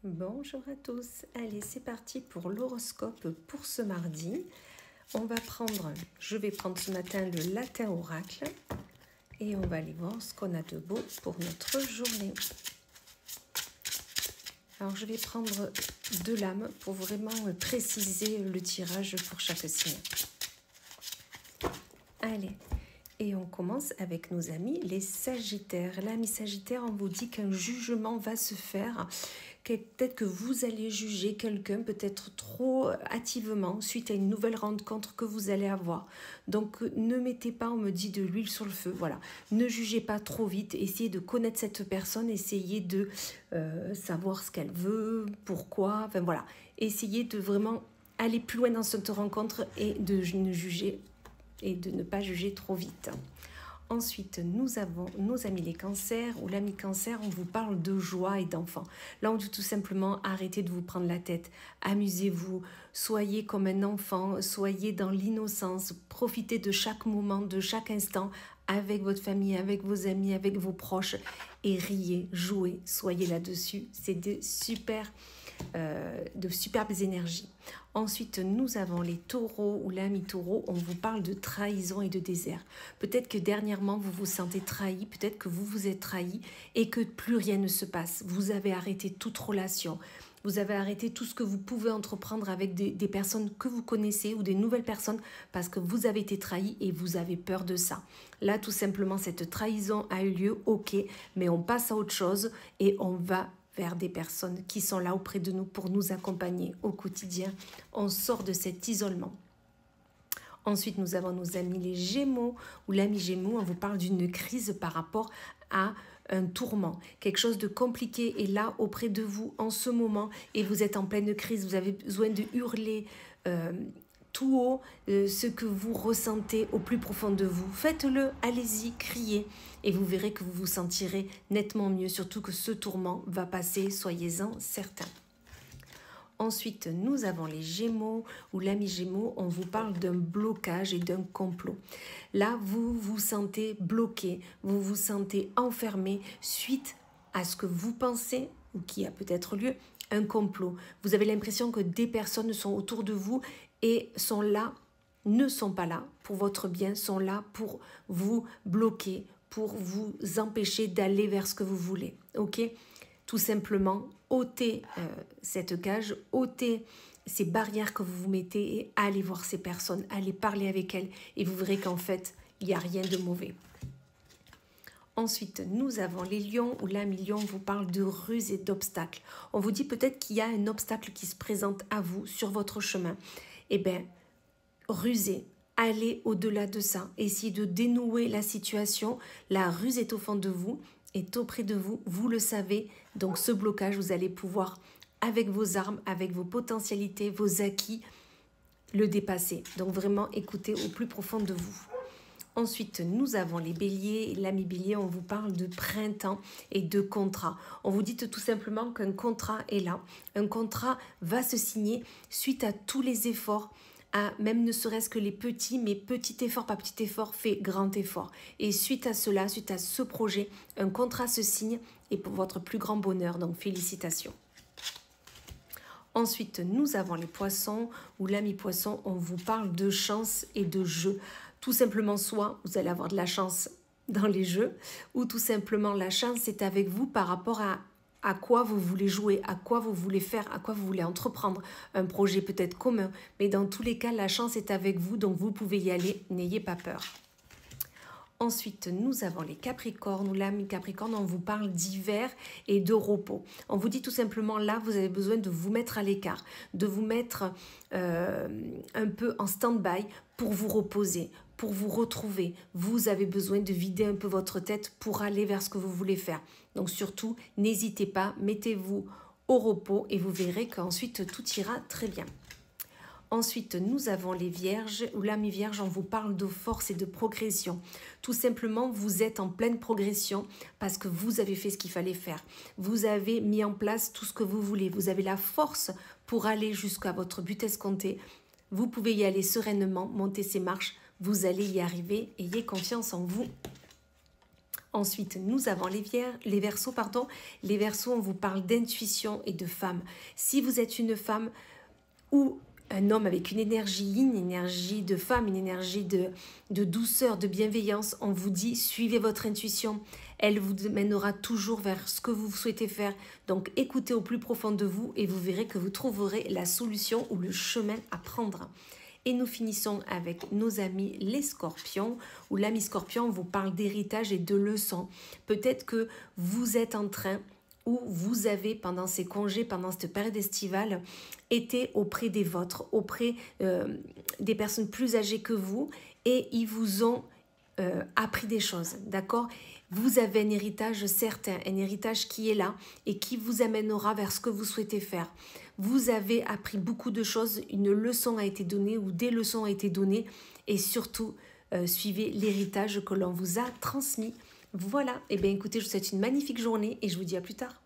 Bonjour à tous, allez c'est parti pour l'horoscope pour ce mardi. Je vais prendre ce matin le latin oracle et on va aller voir ce qu'on a de beau pour notre journée. Alors je vais prendre deux lames pour vraiment préciser le tirage pour chaque signe. Allez, et on commence avec nos amis les Sagittaires. L'ami Sagittaire, on vous dit qu'un jugement va se faire. Peut-être que vous allez juger quelqu'un peut-être trop hâtivement suite à une nouvelle rencontre que vous allez avoir. Donc ne mettez pas, on me dit, de l'huile sur le feu. Voilà, ne jugez pas trop vite. Essayez de connaître cette personne, essayez de savoir ce qu'elle veut, pourquoi. Enfin voilà, essayez de vraiment aller plus loin dans cette rencontre et de ne pas juger trop vite. Ensuite, nous avons nos amis les cancers, ou l'ami cancer, on vous parle de joie et d'enfants. Là, on dit tout simplement, arrêtez de vous prendre la tête, amusez-vous, soyez comme un enfant, soyez dans l'innocence, profitez de chaque moment, de chaque instant, avec votre famille, avec vos amis, avec vos proches, et riez, jouez, soyez là-dessus. C'est de superbes énergies. Ensuite, nous avons les taureaux ou l'ami taureau, on vous parle de trahison et de désert. Peut-être que dernièrement, vous vous sentez trahi, peut-être que vous vous êtes trahi et que plus rien ne se passe. Vous avez arrêté toute relation, vous avez arrêté tout ce que vous pouvez entreprendre avec des personnes que vous connaissez ou des nouvelles personnes parce que vous avez été trahi et vous avez peur de ça. Là, tout simplement, cette trahison a eu lieu, ok, mais on passe à autre chose et on va vers des personnes qui sont là auprès de nous pour nous accompagner au quotidien. On sort de cet isolement. Ensuite, nous avons nos amis les Gémeaux ou l'ami Gémeaux. On vous parle d'une crise par rapport à un tourment. Quelque chose de compliqué est là auprès de vous en ce moment et vous êtes en pleine crise. Vous avez besoin de hurler tout haut ce que vous ressentez au plus profond de vous. Faites-le, allez-y, criez et vous verrez que vous vous sentirez nettement mieux, surtout que ce tourment va passer, soyez-en certains. Ensuite, nous avons les Gémeaux ou l'ami Gémeaux, on vous parle d'un blocage et d'un complot. Là, vous vous sentez bloqué, vous vous sentez enfermé suite à ce que vous pensez ou qui a peut-être lieu, un complot. Vous avez l'impression que des personnes sont autour de vous et sont là, ne sont pas là pour votre bien, sont là pour vous bloquer, pour vous empêcher d'aller vers ce que vous voulez. Ok ? Tout simplement, ôtez cette cage, ôtez ces barrières que vous vous mettez et allez voir ces personnes, allez parler avec elles et vous verrez qu'en fait, il n'y a rien de mauvais. Ensuite, nous avons les lions ou l'ami lion vous parle de ruse et d'obstacles. On vous dit peut-être qu'il y a un obstacle qui se présente à vous sur votre chemin. Eh bien, rusez, allez au-delà de ça, essayez de dénouer la situation. La ruse est au fond de vous, est auprès de vous, vous le savez. Donc ce blocage, vous allez pouvoir, avec vos armes, avec vos potentialités, vos acquis, le dépasser. Donc vraiment, écoutez au plus profond de vous. Ensuite, nous avons les béliers. L'ami bélier, on vous parle de printemps et de contrat. On vous dit tout simplement qu'un contrat est là. Un contrat va se signer suite à tous les efforts, même ne serait-ce que les petits, mais petit effort par petit effort fait grand effort. Et suite à cela, suite à ce projet, un contrat se signe et pour votre plus grand bonheur. Donc félicitations. Ensuite, nous avons les poissons ou l'ami poisson, on vous parle de chance et de jeu. Tout simplement, soit vous allez avoir de la chance dans les jeux, ou tout simplement la chance est avec vous par rapport à quoi vous voulez jouer, à quoi vous voulez faire, à quoi vous voulez entreprendre, un projet peut-être commun. Mais dans tous les cas, la chance est avec vous, donc vous pouvez y aller, n'ayez pas peur. Ensuite, nous avons les Capricornes ou l'ami Capricorne, on vous parle d'hiver et de repos. On vous dit tout simplement là, vous avez besoin de vous mettre à l'écart, de vous mettre un peu en stand-by pour vous reposer, pour vous retrouver. Vous avez besoin de vider un peu votre tête pour aller vers ce que vous voulez faire. Donc surtout, n'hésitez pas, mettez-vous au repos et vous verrez qu'ensuite tout ira très bien. Ensuite, nous avons les vierges, ou l'ami vierge, on vous parle de force et de progression. Tout simplement, vous êtes en pleine progression parce que vous avez fait ce qu'il fallait faire. Vous avez mis en place tout ce que vous voulez. Vous avez la force pour aller jusqu'à votre but escompté. Vous pouvez y aller sereinement, monter ces marches. Vous allez y arriver. Ayez confiance en vous. Ensuite, nous avons les Verseaux, pardon. Les Verseaux, on vous parle d'intuition et de femme. Si vous êtes une femme ou un homme avec une énergie de femme, une énergie de douceur, de bienveillance, on vous dit suivez votre intuition. Elle vous mènera toujours vers ce que vous souhaitez faire. Donc écoutez au plus profond de vous et vous verrez que vous trouverez la solution ou le chemin à prendre. Et nous finissons avec nos amis les scorpions, où l'ami scorpion vous parle d'héritage et de leçons. Peut-être que vous êtes en train, ou vous avez pendant ces congés, pendant cette période estivale, été auprès des vôtres, auprès des personnes plus âgées que vous, et ils vous ont appris des choses, d'accord ? Vous avez un héritage certain, un héritage qui est là et qui vous amènera vers ce que vous souhaitez faire. Vous avez appris beaucoup de choses, une leçon a été donnée ou des leçons ont été données et surtout, suivez l'héritage que l'on vous a transmis. Voilà, et bien écoutez, je vous souhaite une magnifique journée et je vous dis à plus tard.